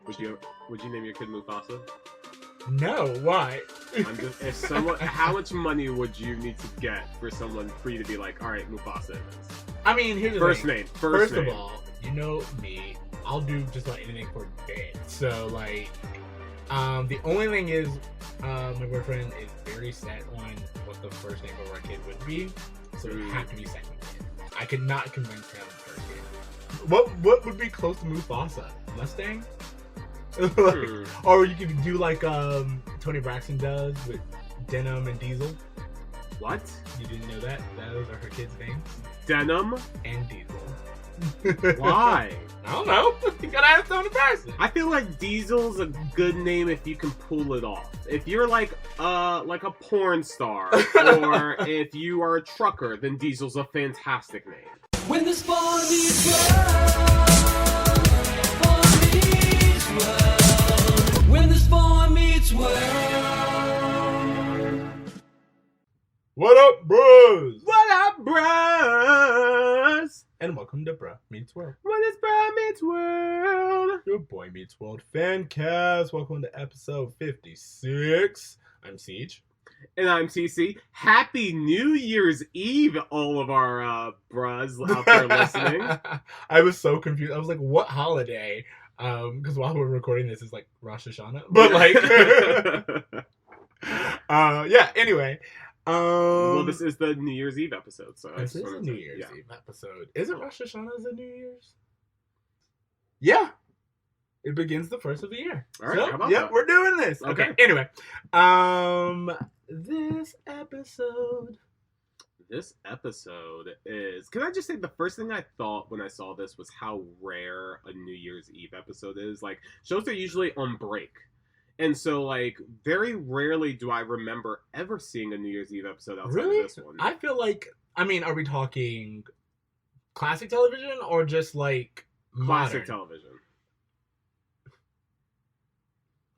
Would you name your kid Mufasa? No, why? How much money would you need to get for you to be like, all right, Mufasa it is? I mean, here's the First thing. name. First of all, you know me. I'll do just about anything for bed. So, like, the only thing is, my boyfriend is very set on what the first name of our kid would be. So it would have to be second kid. I could not convince him first kid. What would be close to Mufasa? Mustang? Or you could do like Tony Braxton does with Denim and Diesel. What? You didn't know that? Those are her kids' names. Denim and Diesel. Why? I don't know. You gotta ask Tony Braxton. I feel like Diesel's a good name if you can pull it off. If you're like a porn star, or if you are a trucker, then Diesel's a fantastic name. When the spawn meets world, when the spawn meets world. What up, bros? What up, bros? And welcome to Bruh Meets World. What is Bruh Meets World? Your Boy Meets World fan cast. Welcome to episode 56. I'm Ceej. And I'm TC. Happy New Year's Eve, all of our bros out there listening. I was so confused. I was like, what holiday? Because while we're recording this, it's like Rosh Hashanah. But yeah, anyway. Well, this is the New Year's Eve episode. So this is a New Year's Eve episode. Isn't Rosh Hashanah the New Year's? Yeah. It begins the first of the year. All right, how about that? We're doing this. Okay. Anyway, this episode is... Can I just say the first thing I thought when I saw this was how rare a New Year's Eve episode is. Like, shows are usually on break. And so, like, very rarely do I remember ever seeing a New Year's Eve episode outside of this one. I feel like... I mean, are we talking classic television or just, like, classic modern television?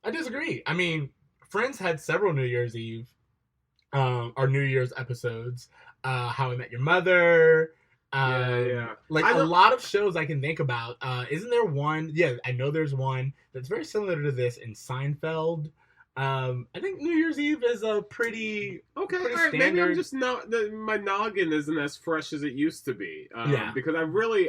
I disagree. I mean, Friends had several New Year's Eve or New Year's episodes. How I Met Your Mother. Yeah. Like a lot of shows I can think about. Isn't there one? Yeah, I know there's one that's very similar to this in Seinfeld. I think New Year's Eve is a pretty standard. Maybe I'm just not my noggin isn't as fresh as it used to be. Because I really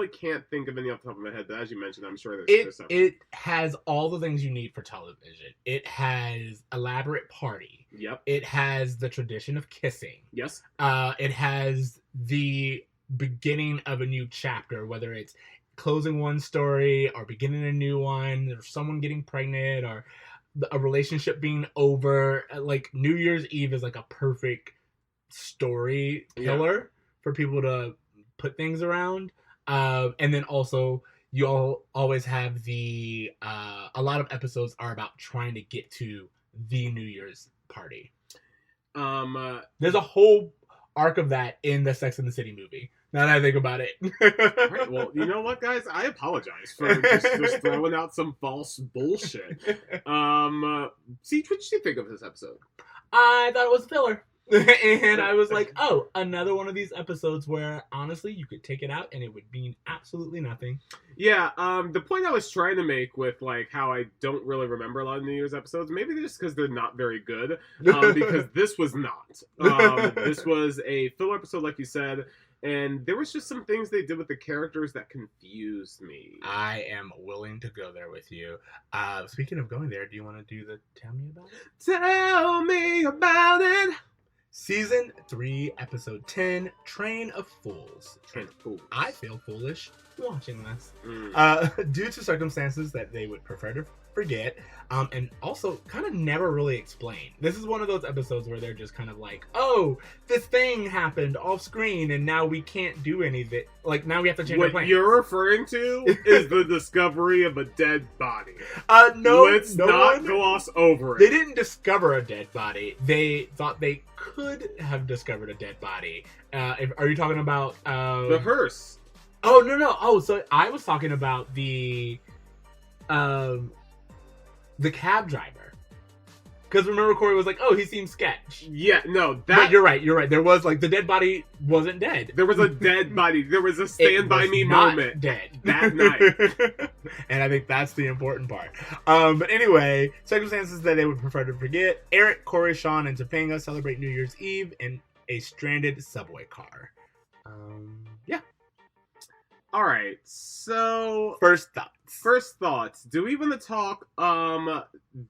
can't think of any off the top of my head. But as you mentioned, I'm sure there's something. It has all the things you need for television. It has elaborate party. Yep. It has the tradition of kissing. Yes. It has the beginning of a new chapter, whether it's closing one story or beginning a new one, or someone getting pregnant or a relationship being over. Like, New Year's Eve is like a perfect story pillar for people to put things around. And then also you always have a lot of episodes are about trying to get to the New Year's party. There's a whole arc of that in the Sex and the City movie. Now that I think about it. Right, well, you know what, guys? I apologize for just throwing out some false bullshit. Ceej, what did you think of this episode? I thought it was a filler. And I was like, oh, another one of these episodes where, honestly, you could take it out and it would mean absolutely nothing. Yeah, the point I was trying to make with, like, how I don't really remember a lot of New Year's episodes, maybe just because they're not very good, because this was not. This was a filler episode, like you said, and there was just some things they did with the characters that confused me. I am willing to go there with you. Speaking of going there, do you want to do the Tell Me About It? Tell me about it! Season 3, Episode 10, Train of Fools. Train of Fools. I feel foolish watching this. Due to circumstances that they would prefer to forget, and also kind of never really explain. This is one of those episodes where they're just kind of like, oh, this thing happened off screen and now we can't do anything. Like, now we have to change our plan. What you're referring to is the discovery of a dead body. No, let's not gloss over it. They didn't discover a dead body. They thought they could have discovered a dead body. Are you talking about the hearse? Oh, no. Oh, so I was talking about the cab driver. Because remember, Corey was like, "Oh, he seems sketch." Yeah, no, But you're right. You're right. There was like the dead body wasn't dead. there was a dead body. There was a Stand By Me not moment dead that night. And I think that's the important part. But anyway, circumstances that they would prefer to forget. Eric, Corey, Sean, and Topanga celebrate New Year's Eve in a stranded subway car. Yeah. All right, so First thoughts. Do we want to talk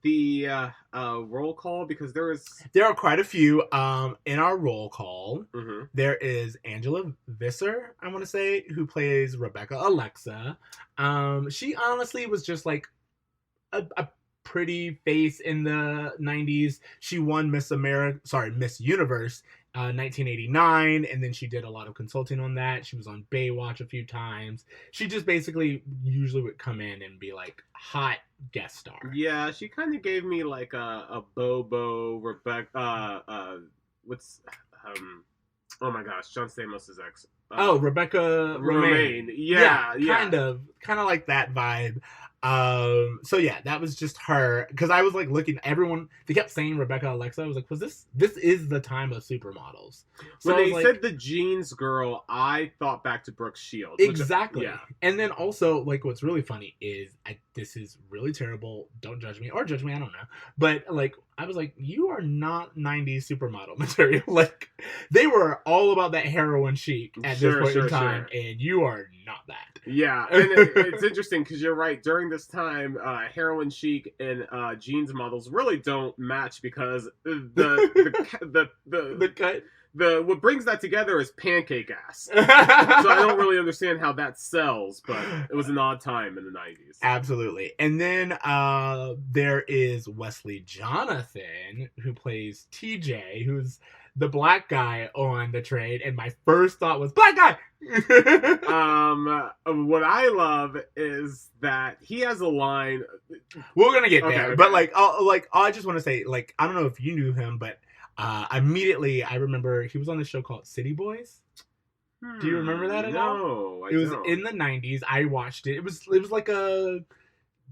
the roll call, because There are quite a few in our roll call. Mhm. There is Angela Visser, I want to say, who plays Rebecca Alexa. She honestly was just like a pretty face in the 90s. She won Miss Universe 1989, and then she did a lot of consulting on that. She was on Baywatch a few times. She just basically usually would come in and be like hot guest star. Yeah, she kind of gave me like a Bobo Rebecca. What's oh my gosh, John Stamos' ex. Rebecca Romaine. Yeah. kind of like that vibe. So yeah, that was just her, because I was like looking, everyone, they kept saying Rebecca Alexa. I was like, this is the time of supermodels. So When they like, said the jeans girl, I thought back to Brooke Shields. exactly. Yeah. And then also, like, what's really funny is this is really terrible. Don't judge me, or judge me, I don't know. But like, I was like, you are not 90s supermodel material. Like, they were all about that heroin chic at this point in time, and you are not that. Yeah, and it's interesting because you're right. During this time, heroin chic and jeans models really don't match, because the cut. what brings that together is pancake ass. So I don't really understand how that sells, but it was an odd time in the 90s. Absolutely. And then there is Wesley Jonathan, who plays TJ, who's the black guy on the train, and my first thought was black guy. What I love is that he has a line. We're gonna get Okay, there, okay. but I just want to say, like, I don't know if you knew him, but immediately I remember he was on this show called City Boys. Do you remember that at all? No, It was in the 90s. I watched it. It was like a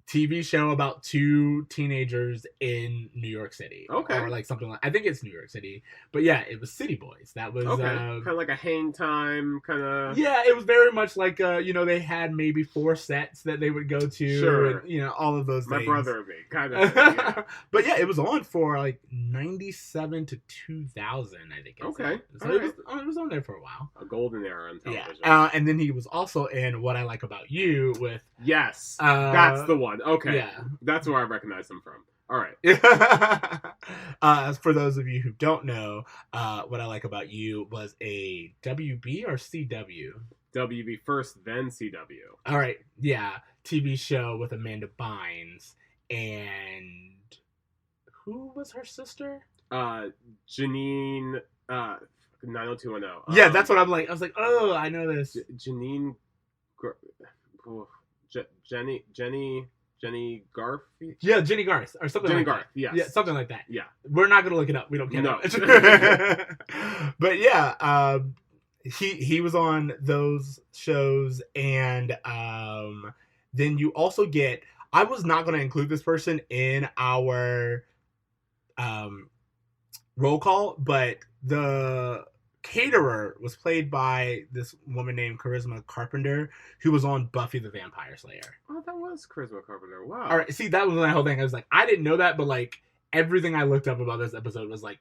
TV show about two teenagers in New York City. Okay. Or like something like, I think it's New York City. But yeah, it was City Boys. That was okay. Kind of like a hang time, kind of. Yeah, it was very much like they had maybe 4 sets that they would go to. Sure. And, all of those My things. brother and me, kind of. Yeah. But yeah, it was on for like 97 to 2000, I think. Okay. So it was on there for a while. A golden era on television. Yeah. And then he was also in What I Like About You with. Yes. That's the one. Okay. Yeah. That's where I recognize him from. All right. For those of you who don't know, What I Like About You was a WB or CW? WB first, then CW. All right. Yeah. TV show with Amanda Bynes. And who was her sister? Janine 90210. Yeah, that's what I'm like. I was like, oh, I know this. Janine. Jenny Garfield? Yeah, Jenny Garth or something Jenny like Garth, that. yes. Yeah, something like that. Yeah. We're not gonna look it up. We don't care. No. But yeah, he was on those shows, and then you also get. I was not gonna include this person in our roll call, but the caterer was played by this woman named Charisma Carpenter, who was on Buffy the Vampire Slayer. Oh, that was Charisma Carpenter. Wow. All right, see, that was my whole thing. I was like, I didn't know that, but like everything I looked up about this episode was like,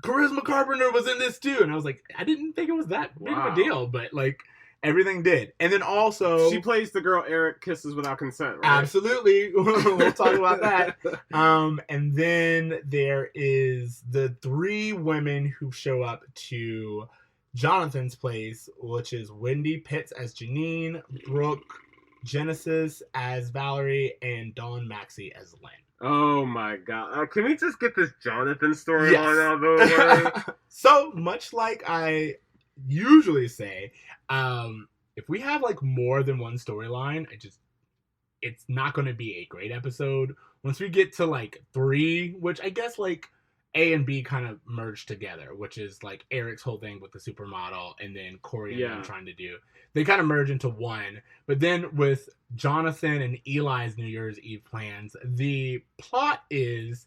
Charisma Carpenter was in this too, and I was like, I didn't think it was that big of a deal, but like everything did. And then also, she plays the girl Eric kisses without consent, right? Absolutely. We'll talk about that. And then there is the 3 women who show up to Jonathan's place, which is Wendy Pitts as Janine, Brooke Genesis as Valerie, and Dawn Maxey as Lynn. Oh my god. Can we just get this Jonathan storyline Yes. out of the way? So, much like I usually say, if we have like more than one storyline, it's not going to be a great episode. Once we get to like 3, which I guess like A and B kind of merge together, which is like Eric's whole thing with the supermodel, and then Corey and them trying to do. They kind of merge into one. But then with Jonathan and Eli's New Year's Eve plans, the plot is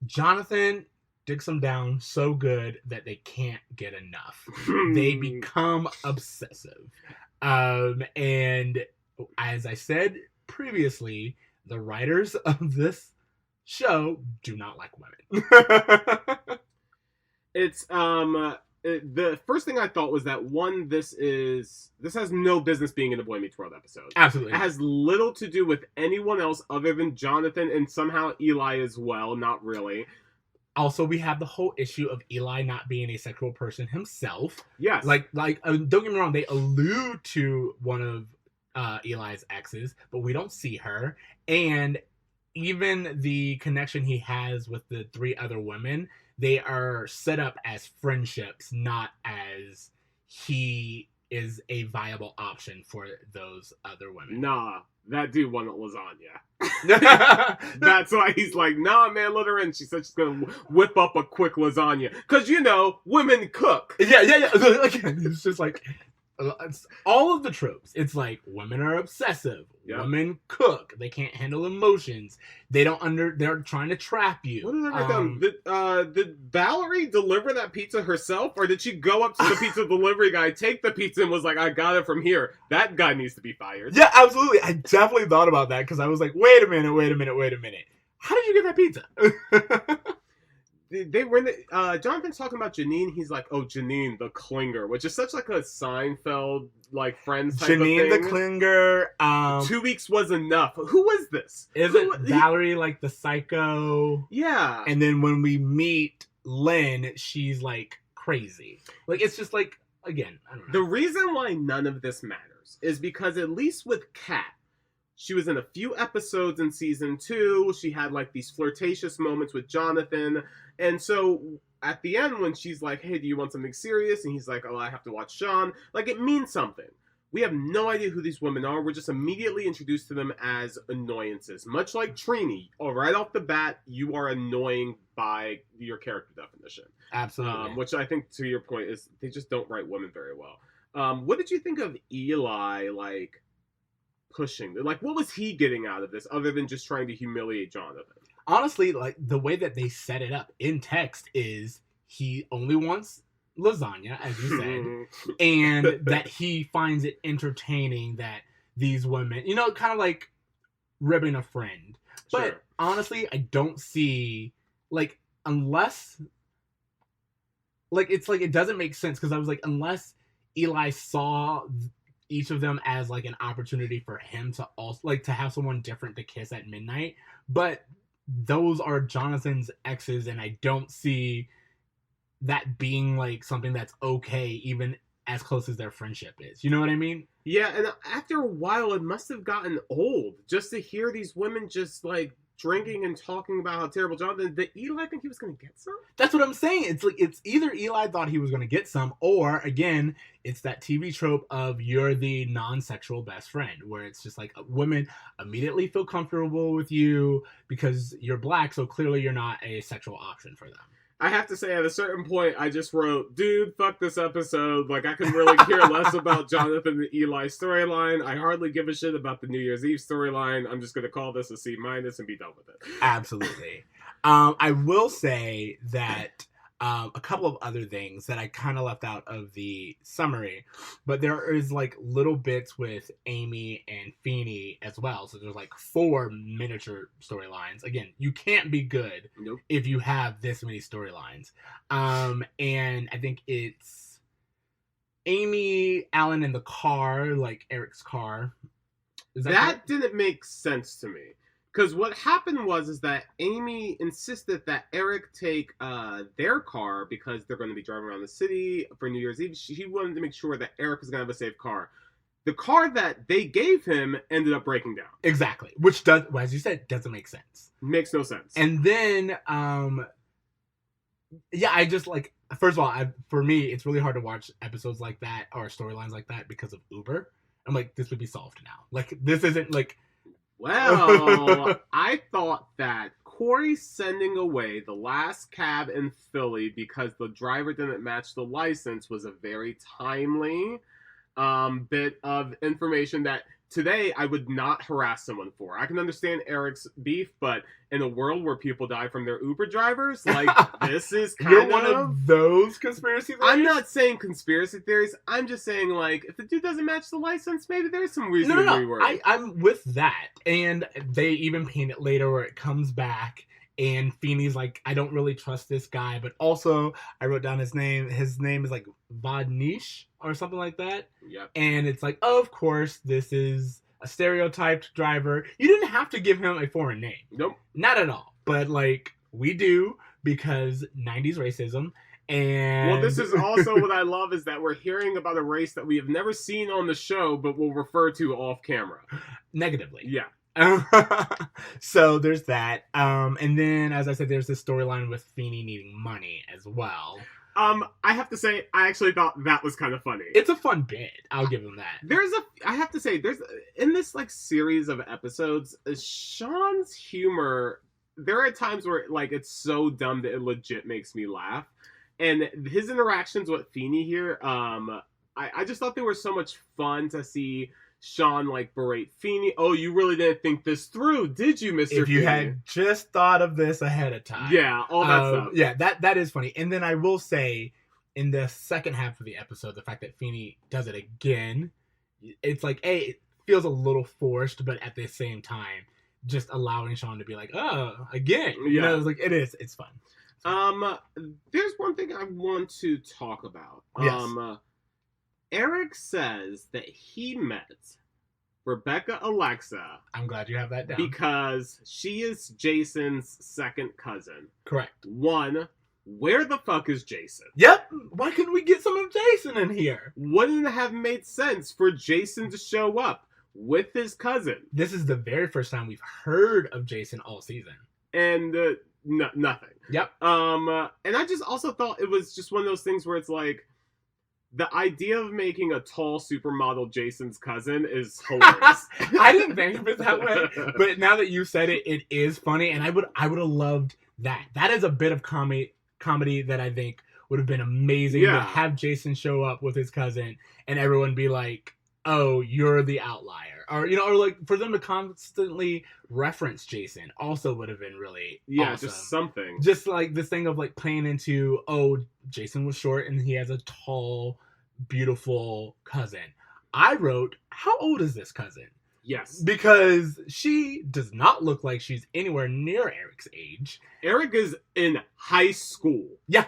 Jonathan digs them down so good that they can't get enough. They become obsessive. And as I said previously, the writers of this show do not like women. It's the first thing I thought was that one, this has no business being in a Boy Meets World episode. Absolutely. It has little to do with anyone else other than Jonathan and somehow Eli as well. Not really. Also, we have the whole issue of Eli not being a sexual person himself. Yes. Don't get me wrong, they allude to one of Eli's exes, but we don't see her. And even the connection he has with the 3 other women, they are set up as friendships, not as he is a viable option for those other women. Nah, that dude wanted lasagna. That's why he's like, nah, man, let her in. She said she's gonna whip up a quick lasagna. Because, women cook. Yeah. Again, it's just like, it's all of the tropes. It's like, women are obsessive. Yep. Women cook. They can't handle emotions. They're trying to trap you. What did I write down? Did Valerie deliver that pizza herself? Or did she go up to the pizza delivery guy, take the pizza, and was like, I got it from here? That guy needs to be fired. Yeah, absolutely. I definitely thought about that because I was like, wait a minute. How did you get that pizza? They were in the, Jonathan's talking about Janine. He's like, oh, Janine the Clinger, which is such like a Seinfeld, like, Friends type Janine of thing. the Clinger. 2 weeks was enough. Who is this? Isn't Valerie like the psycho? Yeah. And then when we meet Lynn, she's like crazy. Like, it's just like, again, I don't know. The reason why none of this matters is because at least with Kat, she was in a few episodes in season 2. She had like these flirtatious moments with Jonathan. And so at the end, when she's like, hey, do you want something serious? And he's like, oh, I have to watch Sean. Like, it means something. We have no idea who these women are. We're just immediately introduced to them as annoyances. Much like Trini. Right off the bat, you are annoying by your character definition. Absolutely. Which I think, to your point, is they just don't write women very well. What did you think of Eli, like, pushing? Like, what was he getting out of this other than just trying to humiliate Jonathan? Honestly, like, the way that they set it up in text is he only wants lasagna, as you said, and that he finds it entertaining that these women, kind of like ribbing a friend. But Sure. honestly, I don't see, like, unless, like, it's like, it doesn't make sense, because I was like, unless Eli saw each of them as like an opportunity for him to also, like, to have someone different to kiss at midnight, but those are Jonathan's exes, and I don't see that being like something that's okay, even as close as their friendship is. You know what I mean? Yeah, and after a while, it must have gotten old just to hear these women just like drinking and talking about how terrible Jonathan. Did Eli think he was going to get some? That's what I'm saying. It's like, it's either Eli thought he was going to get some, or again, it's that TV trope of you're the non-sexual best friend, where it's just like women immediately feel comfortable with you because you're black, so clearly you're not a sexual option for them. I have to say, at a certain point, I just wrote, dude, fuck this episode. Like, I can really care less about Jonathan and Eli storyline. I hardly give a shit about the New Year's Eve storyline. I'm just going to call this a C- and be done with it. Absolutely. I will say that a couple of other things that I kind of left out of the summary, but there is like little bits with Amy and Feeney as well. So there's like 4 miniature storylines. Again, you can't be good Nope. if you have this many storylines. And I think it's Amy, Alan in the car, like Eric's car. Is that That correct? didn't make sense to me. Because what happened is that Amy insisted that Eric take their car because they're going to be driving around the city for New Year's Eve. She wanted to make sure that Eric was going to have a safe car. The car that they gave him ended up breaking down. Exactly. Which does, well, as you said, doesn't make sense. Makes no sense. And then, yeah, I just like, first of all, for me, it's really hard to watch episodes like that or storylines like that because of Uber. I'm like, this would be solved now. Like, this isn't like... Well, I thought that Corey sending away the last cab in Philly because the driver didn't match the license was a very timely bit of information that today I would not harass someone for. I can understand Eric's beef, but in a world where people die from their Uber drivers, like, this is kind You're one of those conspiracy theories? I'm not saying conspiracy theories. I'm just saying, like, if the dude doesn't match the license, maybe there's some reason to be worried. I'm with that. And they even paint it later where it comes back and Feeney's like, I don't really trust this guy. But also, I wrote down his name. His name is like Vodnish or something like that. Yep. And it's like, oh, of course, this is a stereotyped driver. You didn't have to give him a foreign name. Nope. Not at all. But, like, we do because 90s racism. And well, this is also what I love is that we're hearing about a race that we have never seen on the show, but will refer to off camera. Negatively. Yeah. So there's that. And then, as I said, there's this storyline with Feeney needing money as well. I have to say, I actually thought that was kind of funny. It's a fun bit. I'll give him that. I have to say, in this, like, series of episodes, Sean's humor, there are times where, like, it's so dumb that it legit makes me laugh. And his interactions with Feeney here, I just thought they were so much fun to see Sean, like, berate Feeney. Oh, you really didn't think this through, did you, Mr. If you Feeney? had just thought of this ahead of time. Yeah, all that stuff. Yeah, that is funny. And then I will say, in the second half of the episode, the fact that Feeney does it again, it's like, it feels a little forced, but at the same time, just allowing Sean to be like, oh, again. You know, it's like, it's fun. There's one thing I want to talk about. Yes. Eric says that he met Rebecca Alexa. I'm glad you have that down. Because she is Jason's second cousin. Correct. One, where the fuck is Jason? Yep. Why couldn't we get some of Jason in here? Wouldn't it have made sense for Jason to show up with his cousin? This is the very first time we've heard of Jason all season. And nothing. Yep. And I just also thought it was just one of those things where it's like, the idea of making a tall supermodel Jason's cousin is hilarious. I didn't think of it that way, but now that you said it, it is funny, and I would have loved that. That is a bit of comedy that I think would have been amazing to have Jason show up with his cousin and everyone be like, oh, you're the outlier. Or, or like for them to constantly reference Jason also would have been really awesome. Just something. Just like this thing of like playing into, oh, Jason was short and he has a tall, beautiful cousin. I wrote, how old is this cousin? Yes. Because she does not look like she's anywhere near Eric's age. Eric is in high school. Yeah.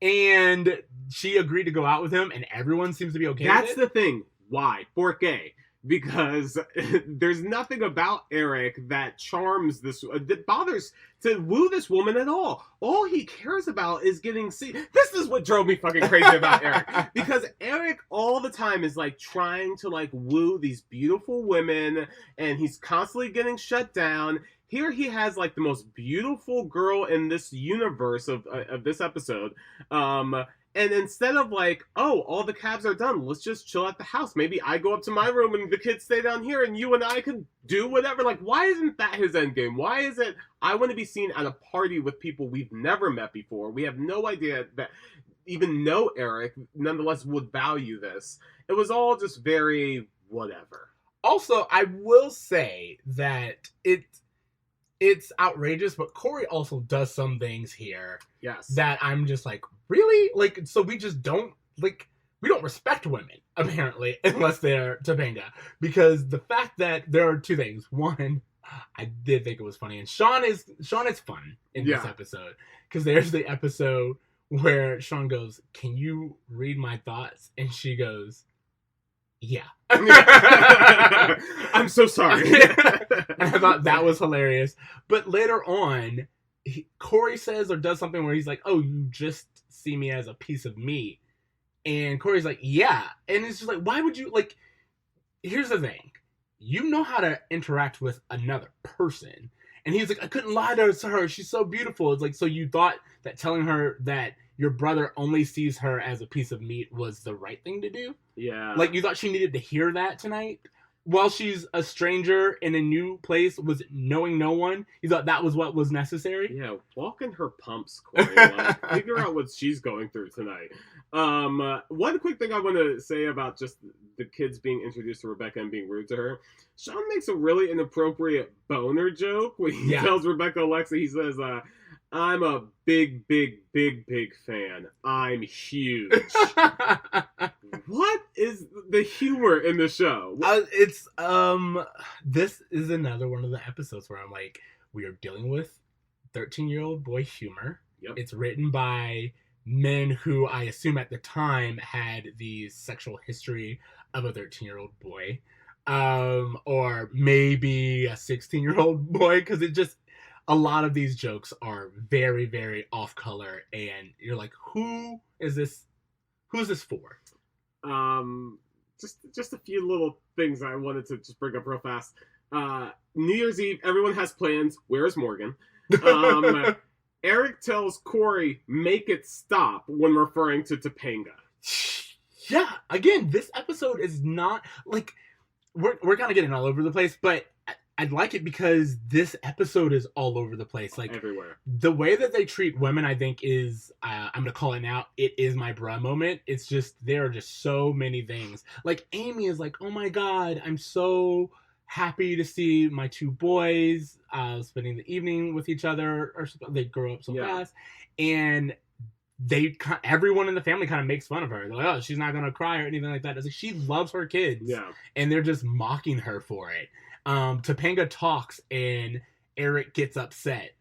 And she agreed to go out with him and everyone seems to be okay with it. That's the thing. Why? Porque. Because there's nothing about Eric that charms this, that bothers to woo this woman at all. All he cares about is getting seen. This is what drove me fucking crazy about Eric. Because Eric all the time is like trying to like woo these beautiful women and he's constantly getting shut down. Here he has like the most beautiful girl in this universe of this episode. And instead of like, oh, all the cabs are done, let's just chill at the house. Maybe I go up to my room and the kids stay down here and you and I can do whatever. Like, why isn't that his end game? Why is it, I want to be seen at a party with people we've never met before. We have no idea that even know Eric, nonetheless would value this. It was all just very whatever. Also, I will say that it's outrageous, but Corey also does some things here. Yes. That I'm just like, really? Like, so we just don't, like, we don't respect women, apparently, unless they're Topanga. Because the fact that there are two things. One, I did think it was funny. And Sean is fun in this episode. Because there's the episode where Sean goes, can you read my thoughts? And she goes, yeah. I'm so sorry. And I thought that was hilarious. But later on, Corey says or does something where he's like, oh, you just see me as a piece of meat. And Corey's like, yeah. And it's just like, why would you, like, here's the thing. You know how to interact with another person. And he's like, I couldn't lie to her. She's so beautiful. It's like, so you thought that telling her that your brother only sees her as a piece of meat was the right thing to do? Yeah. Like, you thought she needed to hear that tonight? while she's a stranger in a new place with knowing no one, you thought that was what was necessary? Yeah, walk in her pumps, Corey. Like, figure out what she's going through tonight. One quick thing I want to say about just the kids being introduced to Rebecca and being rude to her. Sean makes a really inappropriate boner joke when he tells Rebecca Alexa, he says, I'm a big, big, big, big fan. I'm huge. What is the humor in the show? This is another one of the episodes where I'm like, we are dealing with 13-year-old boy humor. Yep. It's written by men who I assume at the time had the sexual history of a 13-year-old boy. Or maybe a 16-year-old boy, because it just, a lot of these jokes are very, very off color, and you're like, who's this for? Just a few little things I wanted to just bring up real fast. New Year's Eve, everyone has plans. Where is Morgan? Eric tells Corey, make it stop, when referring to Topanga. Yeah, again, this episode is not, like, we're kind of getting all over the place, but I'd like it because this episode is all over the place. Like, everywhere. The way that they treat women, I think, is, I'm going to call it now, it is my bruh moment. It's just, there are just so many things. Like, Amy is like, oh my God, I'm so happy to see my two boys spending the evening with each other. Or they grow up so fast. And everyone in the family kind of makes fun of her. They're like, oh, she's not going to cry or anything like that. It's like, she loves her kids. Yeah. And they're just mocking her for it. Topanga talks and Eric gets upset.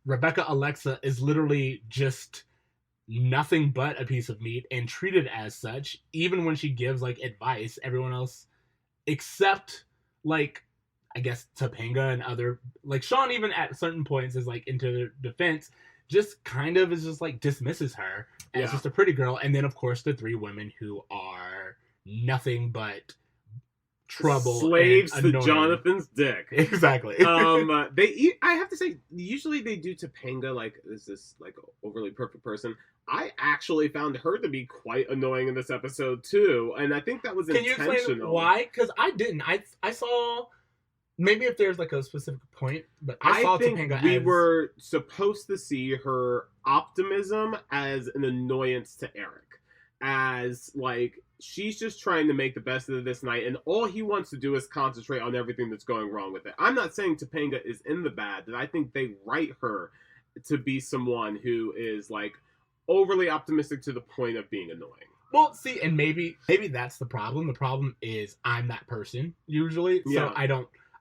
Rebecca Alexa is literally just nothing but a piece of meat and treated as such. Even when she gives like advice, everyone else except like, I guess Topanga and other, like Sean even at certain points is like into their defense, just kind of is just like dismisses her as just a pretty girl. And then of course the three women who are nothing but trouble, slaves and to annoying. Jonathan's dick. Exactly. I have to say, usually they do Topanga like is this like overly perfect person. I actually found her to be quite annoying in this episode too, and I think that was intentional. Can you explain why? Because I didn't. I saw, maybe if there's like a specific point, but I saw think Topanga we as... were supposed to see her optimism as an annoyance to Eric, as like she's just trying to make the best of this night, and all he wants to do is concentrate on everything that's going wrong with it. I'm not saying Topanga is in the bad, and I think they write her to be someone who is like overly optimistic to the point of being annoying. Well, see, and maybe that's the problem. The problem is I'm that person usually, so I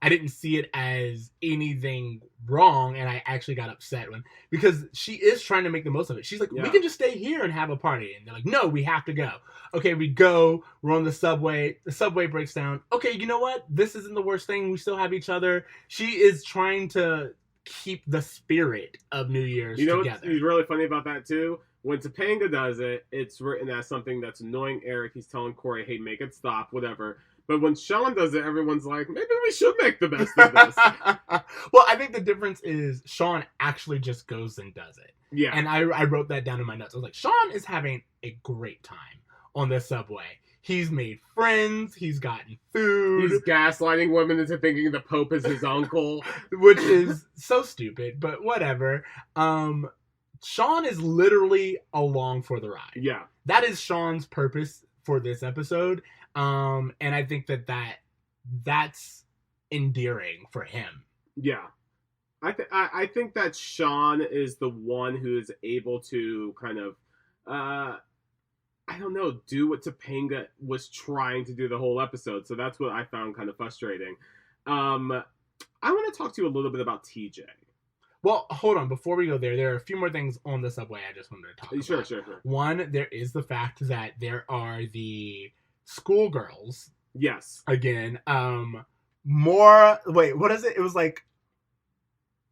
didn't see it as anything wrong, and I actually got upset because she is trying to make the most of it. She's like, we can just stay here and have a party, and they're like, no, we have to go. Okay, we go. We're on the subway. The subway breaks down. Okay, you know what? This isn't the worst thing. We still have each other. She is trying to keep the spirit of New Year's together. You know what's really funny about that too? When Topanga does it, it's written as something that's annoying Eric. He's telling Corey, hey, make it stop, whatever. But when Sean does it, everyone's like, maybe we should make the best of this. Well, I think the difference is Sean actually just goes and does it. Yeah. And I wrote that down in my notes. I was like, Sean is having a great time on the subway. He's made friends. He's gotten food. He's gaslighting women into thinking the Pope is his uncle. Which is so stupid, but whatever. Sean is literally along for the ride. Yeah. That is Sean's purpose for this episode. And I think that's endearing for him. Yeah. I think that Sean is the one who is able to kind of, I don't know, do what Topanga was trying to do the whole episode. So that's what I found kind of frustrating. I want to talk to you a little bit about TJ. Well, hold on. Before we go there are a few more things on the subway I just wanted to talk about. Sure. One, there is the fact that there are the schoolgirls. Yes. Again. More... Wait, what is it? It was like...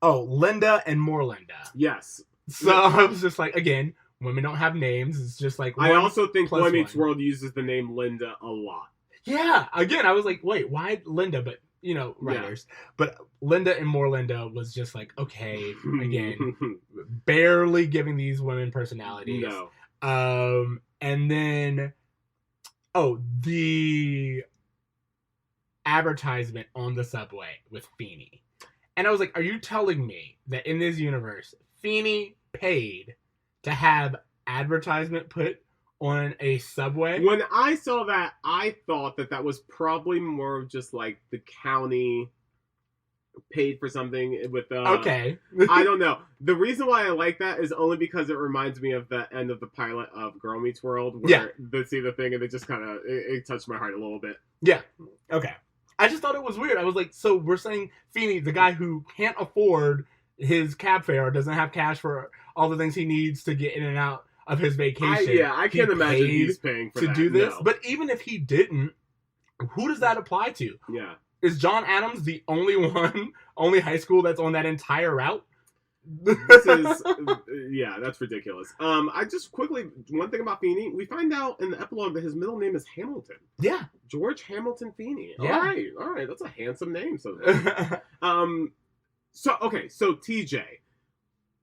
Oh, Linda and more Linda. Yes. So I was just like, again, women don't have names. It's just like... I also think Boy Meets World uses the name Linda a lot. Yeah. Again, I was like, wait, why Linda? But... You know, writers. Yeah. But Linda and more Linda was just like, okay, again, barely giving these women personalities. No. And then, the advertisement on the subway with Feeney. And I was like, are you telling me that in this universe, Feeney paid to have advertisement put on a subway? When I saw that, I thought that was probably more of just like the county paid for something with Okay. I don't know. The reason why I like that is only because it reminds me of the end of the pilot of Girl Meets World, where they see the thing and it just kind of it touched my heart a little bit. Yeah. Okay. I just thought it was weird. I was like, so we're saying Feeney, the guy who can't afford his cab fare, doesn't have cash for all the things he needs to get in and out of his vacation. I can't imagine he's paying for to that, do this. no. But even if he didn't, who does that apply to? Yeah. Is John Adams the only high school that's on that entire route? This is, yeah, that's ridiculous. I just quickly, one thing about Feeney, we find out in the epilogue that his middle name is Hamilton. Yeah. George Hamilton Feeney. Yeah. All right, that's a handsome name. So TJ.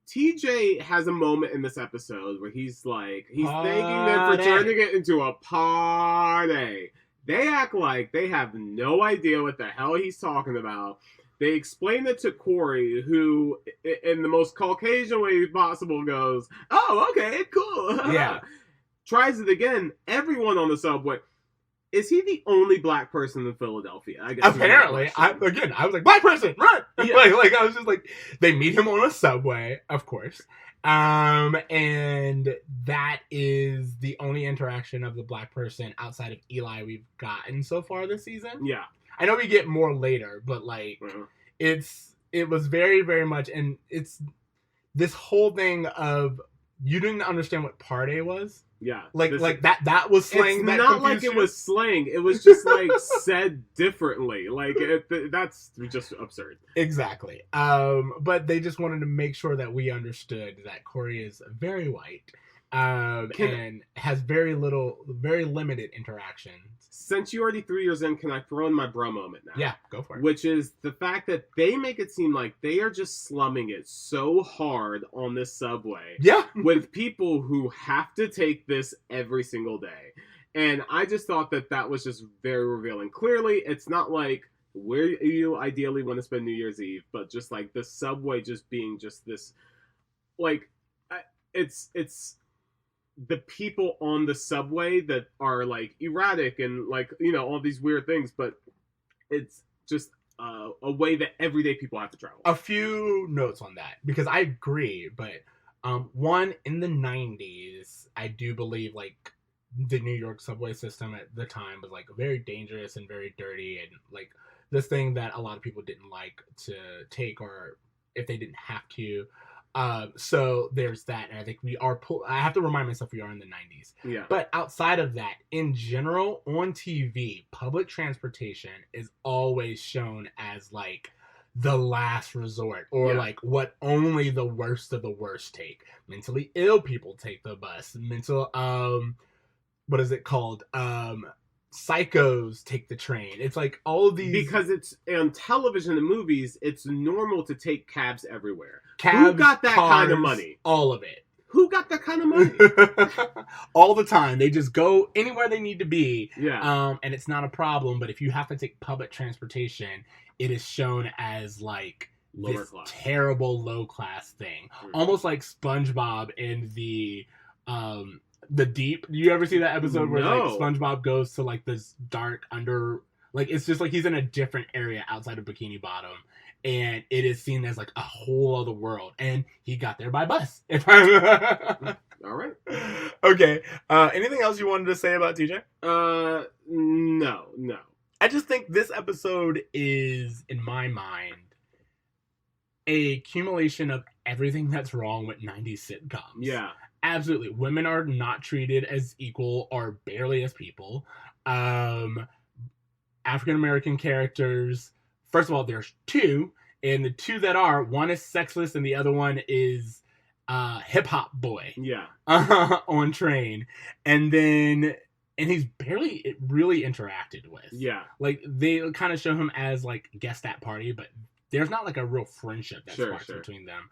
TJ has a moment in this episode where he's thanking them for turning it into a party. They act like they have no idea what the hell he's talking about. They explain it to Corey, who, in the most Caucasian way possible, goes, "Oh, okay, cool." Yeah. Tries it again. Everyone on the subway. Is he the only black person in Philadelphia? I guess. Apparently, I was like, black person, run! Yeah. like I was just like, they meet him on a subway, of course. And that is the only interaction of the black person outside of Eli we've gotten so far this season. Yeah. I know we get more later, but like it was very, very much, and it's this whole thing of you didn't understand what party was. Yeah. Like that was slang. It's that not like it was slang. It was just like said differently. Like that's just absurd. Exactly. But they just wanted to make sure that we understood that Corey is very white. And has very limited interactions. Since you already 3 years in, can I throw in my bro moment now? Yeah, go for it. Which is the fact that they make it seem like they are just slumming it so hard on this subway. Yeah. With people who have to take this every single day. And I just thought that was just very revealing. Clearly, it's not like where you ideally want to spend New Year's Eve, but just like the subway just being just this, like, it's the people on the subway that are like erratic and like, you know, all these weird things, but it's just a way that everyday people have to travel. A few notes on that, because I agree, but one, in the 90s, I do believe like the New York subway system at the time was like very dangerous and very dirty, and like this thing that a lot of people didn't like to take, or if they didn't have to. So there's that, and I think I have to remind myself we are in the 90s. Yeah. But outside of that, in general, on TV, public transportation is always shown as like the last resort, or like what only the worst of the worst take. Mentally ill people take the bus. What is it called? Psychos take the train. It's like all of these, because it's on television and movies, it's normal to take cabs everywhere. Cabs, who got that cars, kind of money? All of it. Who got that kind of money? All the time. They just go anywhere they need to be. Yeah. And it's not a problem. But if you have to take public transportation, it is shown as like lower this class, terrible low class thing. Almost like SpongeBob in the Deep. Do you ever see that episode where like SpongeBob goes to like this dark like it's just like he's in a different area outside of Bikini Bottom, and it is seen as like a whole other world, and he got there by bus. All right. Okay. Anything else you wanted to say about TJ? No. I just think this episode is, in my mind, a accumulation of everything that's wrong with 90s sitcoms. Yeah. Absolutely. Women are not treated as equal or barely as people. African-American characters, first of all, there's two, and the two that are, one is sexless and the other one is hip-hop boy. Yeah. On train. And he's barely really interacted with. Yeah. Like, they kind of show him as, like, guest at party, but there's not, like, a real friendship that sparks between them.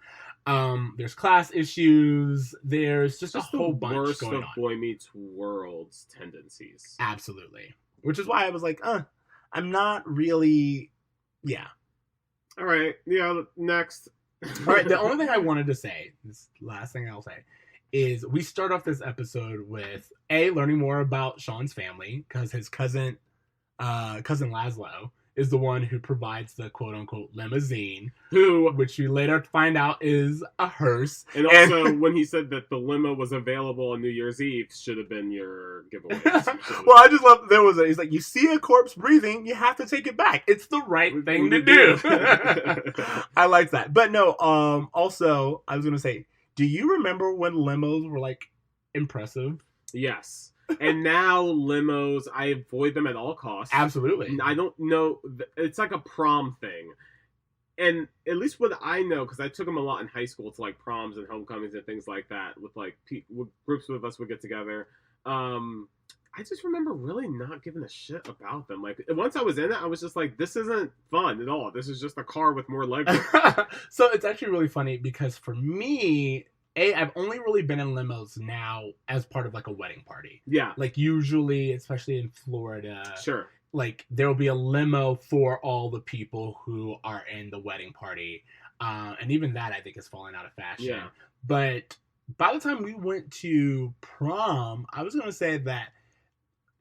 There's class issues. There's just a whole bunch going on. Worst of Boy Meets World's tendencies. Absolutely. Which is why I was like, I'm not really. Yeah. All right. Yeah. Next. All right. The only thing I wanted to say, this last thing I'll say, is we start off this episode with learning more about Sean's family because his cousin Laszlo is the one who provides the quote unquote limousine, which we later find out is a hearse. And also, when he said that the limo was available on New Year's Eve, should have been your giveaway. Well, I just love he's like, you see a corpse breathing, you have to take it back. It's the right thing to do. I like that. But no, also, I was going to say, do you remember when limos were like impressive? Yes. And now limos, I avoid them at all costs. Absolutely. I don't know. It's like a prom thing. And at least what I know, because I took them a lot in high school to like proms and homecomings and things like that, with like groups of us would get together. I just remember really not giving a shit about them. Like, once I was in it, I was just like, this isn't fun at all. This is just a car with more legroom. So it's actually really funny because for me, I've only really been in limos now as part of like a wedding party. Yeah. Like usually, especially in Florida, Sure. Like there will be a limo for all the people who are in the wedding party. And even that I think is falling out of fashion. Yeah. But by the time we went to prom, I was going to say that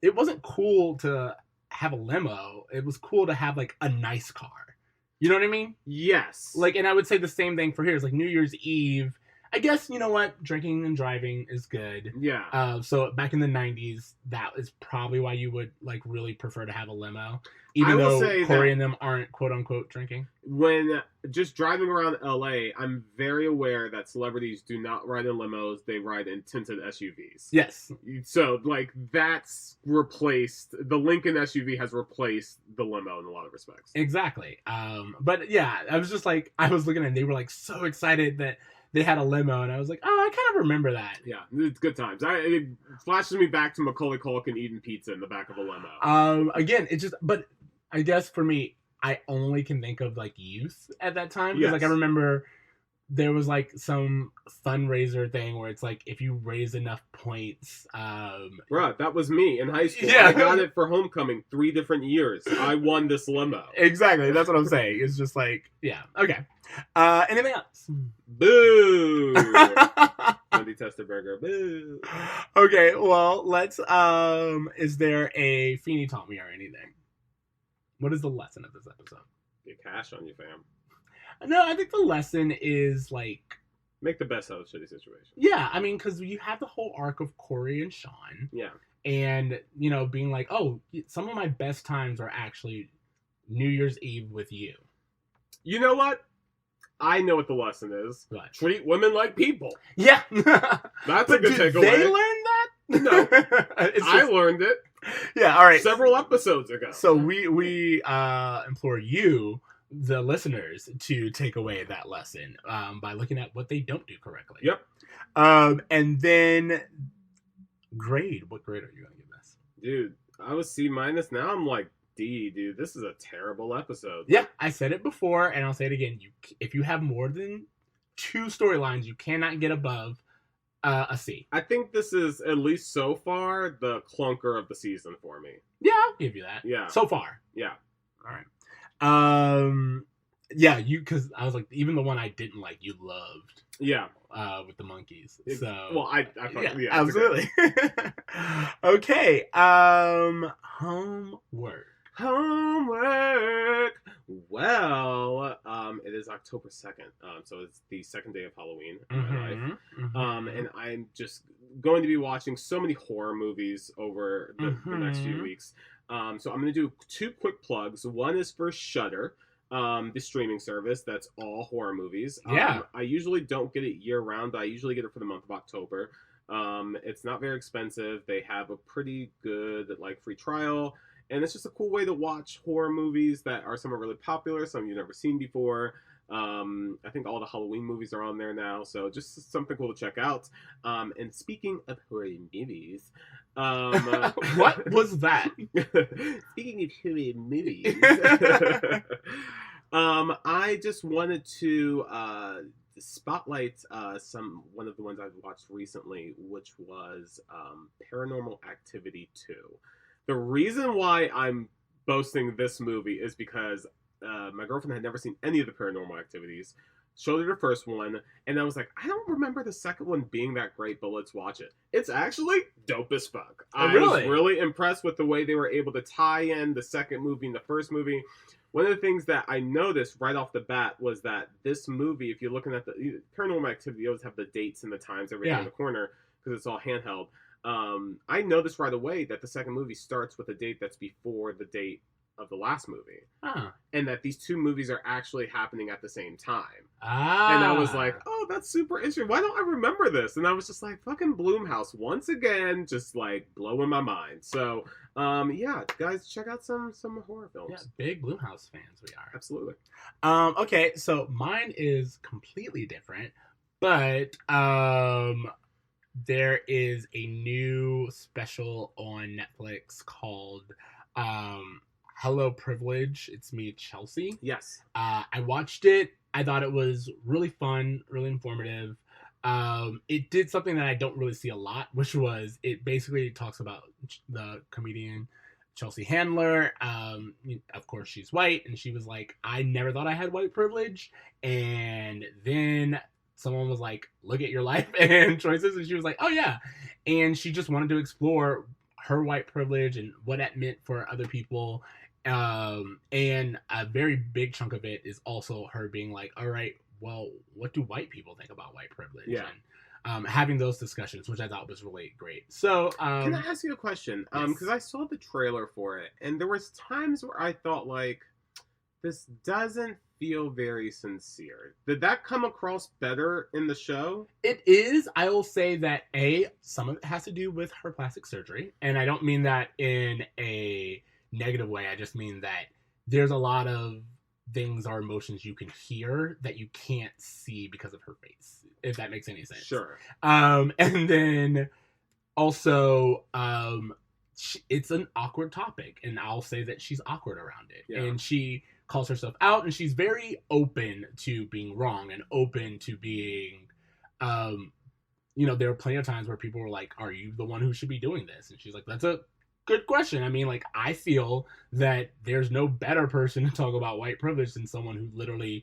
it wasn't cool to have a limo. It was cool to have like a nice car. You know what I mean? Yes. Like, and I would say the same thing for here. It's like New Year's Eve. I guess, you know what? Drinking and driving is good. Yeah. So back in the 90s, that is probably why you would like really prefer to have a limo. Even though Corey and them aren't quote unquote drinking. When just driving around LA, I'm very aware that celebrities do not ride in limos, they ride in tinted SUVs. Yes. So like that's replaced, the Lincoln SUV has replaced the limo in a lot of respects. Exactly. But yeah, I was just like, I was looking and they were like so excited that they had a limo, and I was like, oh, I kind of remember that. Yeah, it's good times. It flashes me back to Macaulay Culkin eating pizza in the back of a limo. Again, it just, but I guess for me, I only can think of like youth at that time. Because like I remember there was like some fundraiser thing where it's like if you raise enough points. Bruh, that was me in high school. Yeah. I got it for homecoming 3 different years. I won this limo. Exactly, that's what I'm saying. It's just like, yeah, okay. Anything else? Boo! Wendy Tester Burger. Boo! Okay, well, let's. Is there a Feeny taught me or anything? What is the lesson of this episode? Get cash on you, fam. No, I think the lesson is like make the best out of a shitty situation. Yeah, I mean, because you have the whole arc of Corey and Sean. Yeah. And, you know, being like, oh, some of my best times are actually New Year's Eve with you. You know what? I know what the lesson is. What? Treat women like people. Yeah. That's a good takeaway. Did they learn that? No. I learned it. Yeah, all right. Several episodes ago. So we implore you, the listeners, to take away that lesson by looking at what they don't do correctly. Yep. And then grade. What grade are you going to give this? Dude, I was C-. Now I'm like D, dude. This is a terrible episode. Yeah, I said it before, and I'll say it again. If you have more than 2 storylines, you cannot get above a C. I think this is, at least so far, the clunker of the season for me. Yeah, I'll give you that. Yeah. So far. Yeah. All right. Yeah, because I was like, even the one I didn't like, you loved. Yeah. With the monkeys. I fucking, yeah, absolutely. Okay. Homework. Well, it is October 2nd, so it's the second day of Halloween in my life. And I'm just going to be watching so many horror movies over the next few weeks. So I'm going to do 2 quick plugs. One is for Shudder, the streaming service that's all horror movies. Yeah. I usually don't get it year round, but I usually get it for the month of October. It's not very expensive. They have a pretty good free trial. And it's just a cool way to watch horror movies that are some are really popular, some you've never seen before. I think all the Halloween movies are on there now, so just something cool to check out. And speaking of horror movies, what was that? Speaking of horror movies, I just wanted to spotlight one of the ones I've watched recently, which was Paranormal Activity 2. The reason why I'm boasting this movie is because my girlfriend had never seen any of the Paranormal Activities. Showed her the first one, and I was like, I don't remember the second one being that great, but let's watch it. It's actually dope as fuck. Oh, really? I was really impressed with the way they were able to tie in the second movie and the first movie. One of the things that I noticed right off the bat was that this movie, if you're looking at the Paranormal Activity, you always have the dates and the times, everything in the corner, because it's all handheld. I noticed right away that the second movie starts with a date that's before the date of the last movie. And that these two movies are actually happening at the same time. And I was like, oh, that's super interesting. Why don't I remember this? And I was just like, fucking Blumhouse once again, just like blowing my mind. So, yeah, guys, check out some horror films. Yeah, big Blumhouse fans we are. Absolutely. Okay, so mine is completely different, but there is a new special on Netflix called Hello Privilege. It's me, Chelsea. Yes. I watched it. I thought it was really fun, really informative. It did something that I don't really see a lot, which was it basically talks about the comedian Chelsea Handler. Of course, she's white, and she was like, I never thought I had white privilege. And then someone was like, look at your life and choices. And she was like, oh, yeah. And she just wanted to explore her white privilege and what that meant for other people. And a very big chunk of it is also her being like, all right, well, what do white people think about white privilege? Yeah. And having those discussions, which I thought was really great. So, can I ask you a question? Yes. Because I saw the trailer for it, and there was times where I thought, like, this doesn't feel very sincere. Did that come across better in the show? It is. I will say that some of it has to do with her plastic surgery, and I don't mean that in a negative way. I just mean that there's a lot of things or emotions you can hear that you can't see because of her face, if that makes any sense. Sure. And then also, it's an awkward topic, and I'll say that she's awkward around it. Yeah. And she calls herself out, and she's very open to being wrong and open to being, there are plenty of times where people were like, are you the one who should be doing this? And she's like, that's a good question. I mean, like, I feel that there's no better person to talk about white privilege than someone who literally,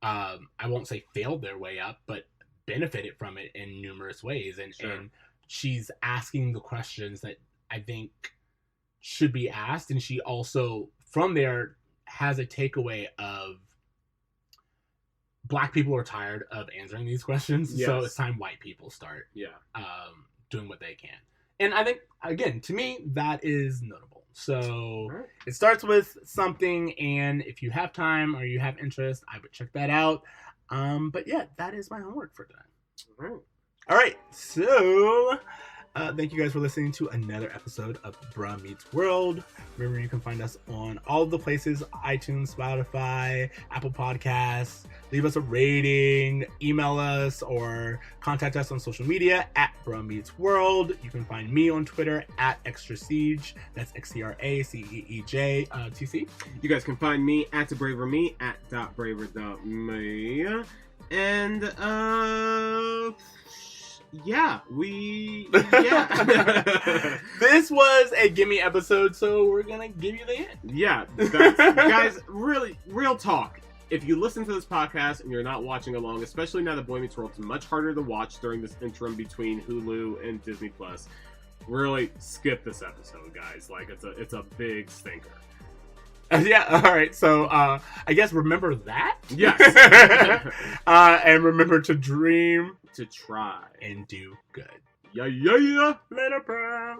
I won't say failed their way up, but benefited from it in numerous ways. And she's asking the questions that I think should be asked. And she also, from there, has a takeaway of Black people are tired of answering these questions. Yes. So it's time white people start doing what they can. And I think, again, to me, that is notable. So It starts with something, and if you have time or you have interest, I would check that out. But yeah, that is my homework for today. All right. So thank you guys for listening to another episode of Bruh Meets World. Remember, you can find us on all of the places: iTunes, Spotify, Apple Podcasts. Leave us a rating, email us, or contact us on social media at Bruh Meets World. You can find me on Twitter at Extra Ceej. That's XTRACEEJ. TC. You guys can find me at @braverme at .braver.me. And This was a gimme episode, so we're gonna give you the hint. Yeah, guys, really, real talk. If you listen to this podcast and you're not watching along, especially now that Boy Meets World is much harder to watch during this interim between Hulu and Disney Plus, really skip this episode, guys. Like, it's a big stinker. Yeah, all right. So I guess remember that. Yes. And remember to dream, to try, and do good. Yeah. Later, bro.